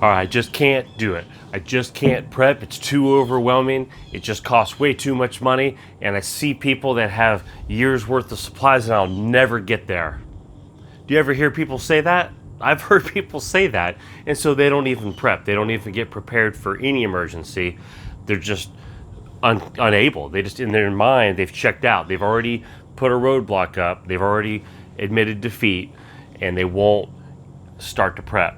All right, I just can't do it. I just can't prep. It's too overwhelming. It just costs way too much money. And I see people that have years worth of supplies and I'll never get there. Do you ever hear people say that? I've heard people say that. And so they don't even prep. They don't even get prepared for any emergency. They're just unable. They just, in their mind, they've checked out. They've already put a roadblock up. They've already admitted defeat and they won't start to prep.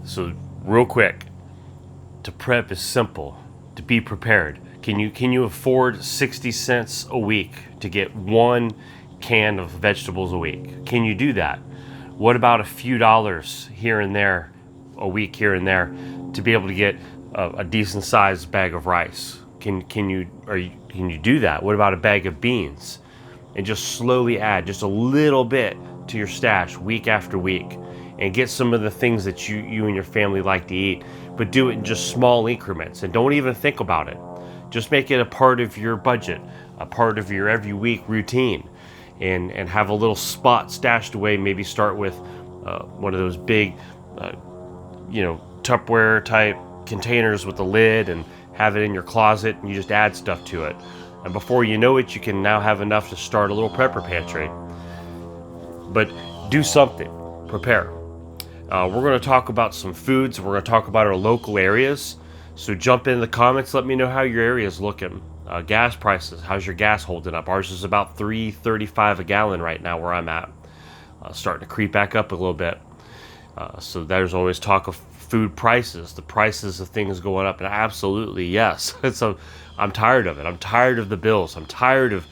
So real quick, to prep is simple. To be prepared. Can you afford 60 cents a week to get one can of vegetables a week? Can you do that? What about a few dollars here and there, a week here and there, to be able to get a decent sized bag of rice? Can you do that? What about a bag of beans? And just slowly add just a little bit to your stash week after week, and get some of the things that you and your family like to eat, but do it in just small increments and don't even think about it. Just make it a part of your budget, a part of your every week routine, and have a little spot stashed away. Maybe start with one of those big, Tupperware type containers with a lid, and have it in your closet, and you just add stuff to it. And before you know it, you can now have enough to start a little prepper pantry. But do something, prepare. We're going to talk about some foods. We're going to talk about our local areas. So jump in the comments. Let me know how your area is looking. Gas prices. How's your gas holding up? Ours is about $3.35 a gallon right now where I'm at. Starting to creep back up a little bit. So there's always talk of food prices. The prices of things going up. And absolutely, yes. I'm tired of it. I'm tired of the bills. I'm tired of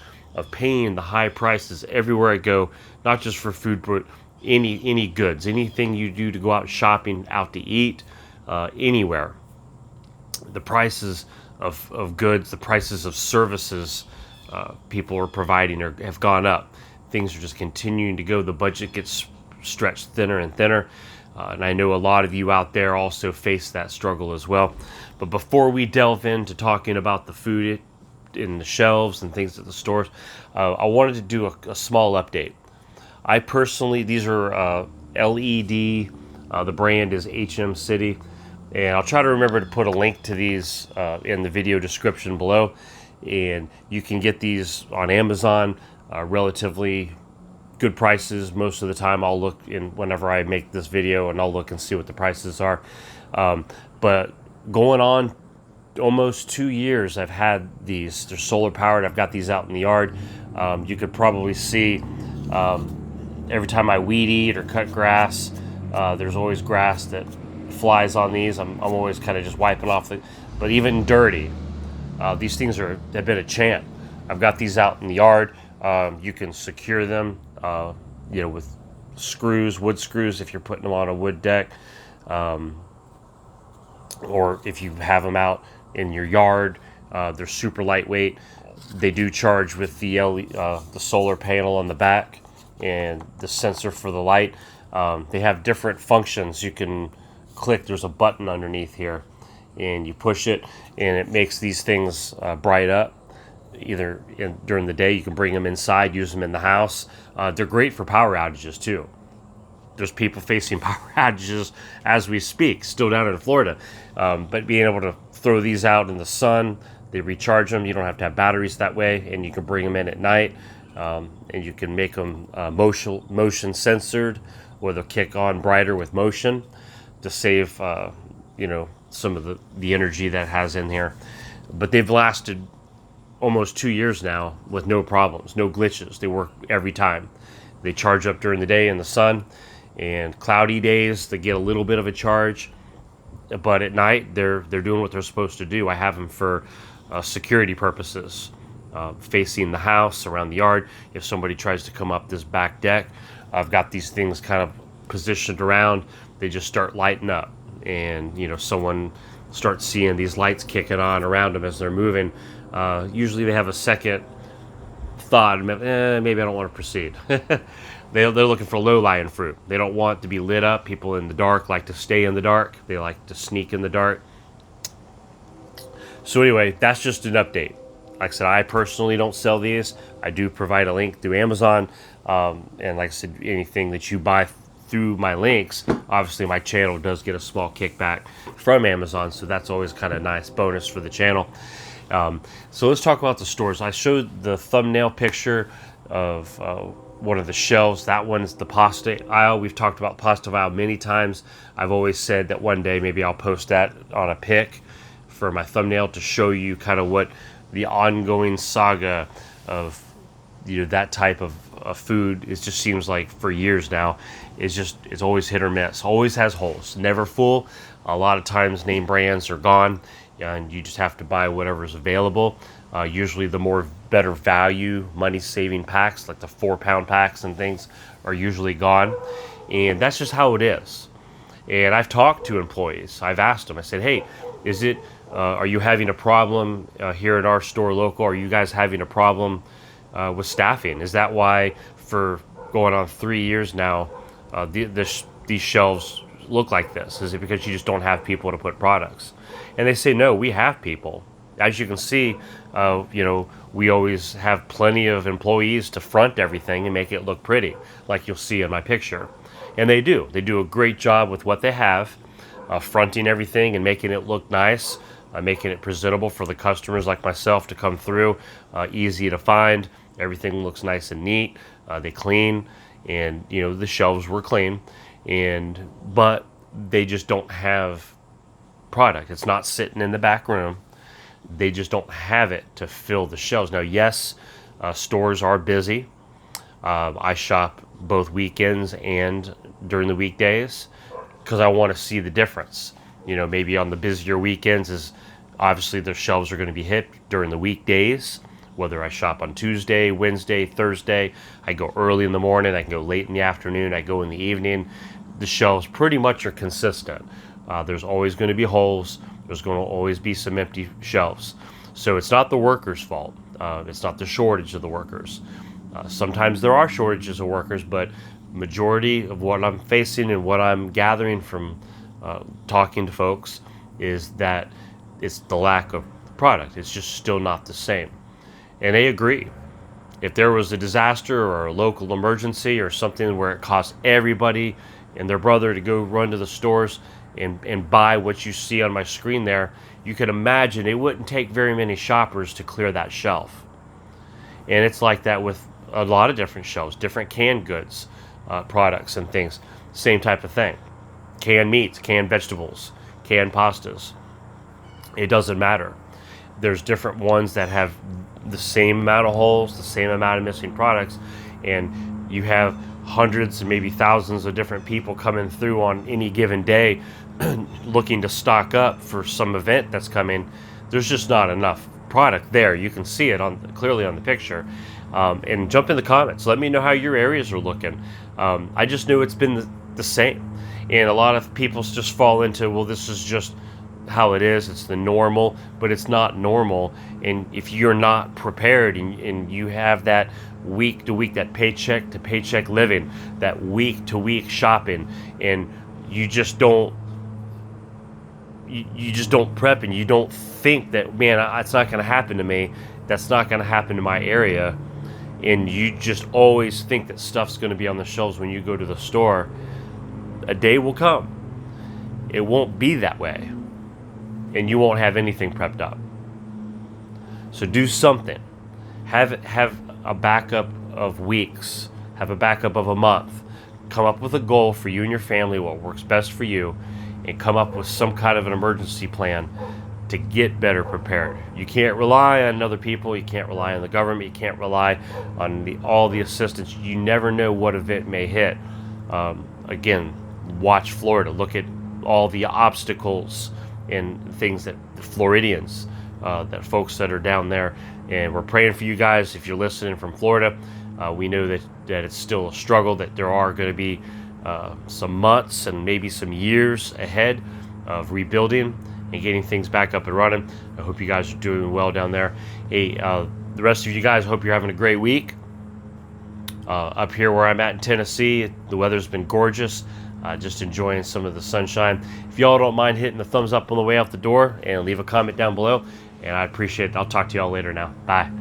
paying the high prices everywhere I go. Not just for food, but any goods, anything you do to go out shopping, out to eat, anywhere. The prices of goods, the prices of services people are providing have gone up. Things are just continuing to go. The budget gets stretched thinner and thinner. And I know a lot of you out there also face that struggle as well. But before we delve into talking about the food in the shelves and things at the stores, I wanted to do a small update. I personally, these are LED, the brand is HM City, and I'll try to remember to put a link to these in the video description below, and you can get these on Amazon, relatively good prices. Most of the time I'll look in whenever I make this video, and I'll look and see what the prices are, but going on almost 2 years I've had these. They're solar powered. I've got these out in the yard. You could probably see every time I weed eat or cut grass, there's always grass that flies on these. I'm always kind of just wiping off but even dirty, these things have been a champ. I've got these out in the yard. You can secure them, with screws, wood screws, if you're putting them on a wood deck, or if you have them out in your yard. They're super lightweight. They do charge with the solar panel on the back and the sensor for the light. They have different functions. You can click, there's a button underneath here, and you push it and it makes these things bright up. Either during the day, you can bring them inside, use them in the house. They're great for power outages too. There's people facing power outages as we speak, still down in Florida. But being able to throw these out in the sun, they recharge them. You don't have to have batteries that way, and you can bring them in at night. And you can make them motion censored, or they'll kick on brighter with motion to save some of the energy that has in here. But they've lasted almost 2 years now with no problems, no glitches. They work every time. They charge up during the day in the sun, and cloudy days they get a little bit of a charge, but at night they're doing what they're supposed to do. I have them for security purposes, facing the house, around the yard. If somebody tries to come up this back deck, I've got these things kind of positioned around. They just start lighting up, and someone starts seeing these lights kicking on around them as they're moving. Usually they have a second thought, maybe I don't want to proceed. They're looking for low-lying fruit. They don't want to be lit up. People in the dark like to stay in the dark. They like to sneak in the dark. So anyway, that's just an update. Like I said, I personally don't sell these. I do provide a link through Amazon. And like I said, anything that you buy through my links, obviously my channel does get a small kickback from Amazon, so that's always kind of a nice bonus for the channel. So let's talk about the stores. I showed the thumbnail picture of one of the shelves. That one's the pasta aisle. We've talked about pasta aisle many times. I've always said that one day maybe I'll post that on a pic for my thumbnail to show you kind of what the ongoing saga of that type of food. It just seems like for years now it's always hit or miss, always has holes, never full. A lot of times name brands are gone and you just have to buy whatever's available. Usually the more better value money saving packs like the 4-pound packs and things are usually gone, and that's just how it is. And I've talked to employees. I've asked them, I said, hey, are you having a problem here at our store local? Are you guys having a problem with staffing? Is that why for going on 3 years now these shelves look like this? Is it because you just don't have people to put products? And they say, no, we have people. As you can see, we always have plenty of employees to front everything and make it look pretty, like you'll see in my picture. And they do a great job with what they have, fronting everything and making it look nice, making it presentable for the customers like myself to come through, easy to find. Everything looks nice and neat. They clean, and the shelves were clean, but they just don't have product. It's not sitting in the back room. They just don't have it to fill the shelves. Now, yes, stores are busy. I shop both weekends and during the weekdays because I want to see the difference. Maybe on the busier weekends is obviously the shelves are going to be hit. During the weekdays, whether I shop on Tuesday, Wednesday, Thursday, I go early in the morning, I can go late in the afternoon, I go in the evening, the shelves pretty much are consistent. There's always going to be holes. There's going to always be some empty shelves. So it's not the workers' fault. It's not the shortage of the workers. Sometimes there are shortages of workers, but majority of what I'm facing and what I'm gathering from talking to folks is that it's the lack of product. It's just still not the same. And they agree. If there was a disaster or a local emergency or something where it costs everybody and their brother to go run to the stores and buy what you see on my screen there, you can imagine it wouldn't take very many shoppers to clear that shelf. And it's like that with a lot of different shelves, different canned goods, products and things. Same type of thing. Canned meats, canned vegetables, canned pastas. It doesn't matter. There's different ones that have the same amount of holes, the same amount of missing products, and you have hundreds and maybe thousands of different people coming through on any given day looking to stock up for some event that's coming. There's just not enough product there. You can see it clearly on the picture. And jump in the comments. Let me know how your areas are looking. I just knew it's been the same. And a lot of people just fall into, well, this is just how it is. It's the normal, but it's not normal. And if you're not prepared and you have that week to week, that paycheck to paycheck living, that week to week shopping, and you just don't prep and you don't think that, man, it's not going to happen to me. That's not going to happen to my area. And you just always think that stuff's going to be on the shelves when you go to the store. A day will come. It won't be that way. And you won't have anything prepped up. So do something. Have a backup of weeks. Have a backup of a month. Come up with a goal for you and your family, what works best for you, and come up with some kind of an emergency plan to get better prepared. You can't rely on other people. You can't rely on the government. You can't rely on all the assistance. You never know what event may hit. Again, watch Florida. Look at all the obstacles and things that the Floridians, that folks that are down there. And we're praying for you guys. If you're listening from Florida, we know that it's still a struggle, that there are going to be some months and maybe some years ahead of rebuilding and getting things back up and running. I hope you guys are doing well down there. Hey, the rest of you guys, hope you're having a great week. Up here where I'm at in Tennessee, the weather's been gorgeous. Just enjoying some of the sunshine. If y'all don't mind hitting the thumbs up on the way out the door and leave a comment down below, and I appreciate it. I'll talk to y'all later now. Bye.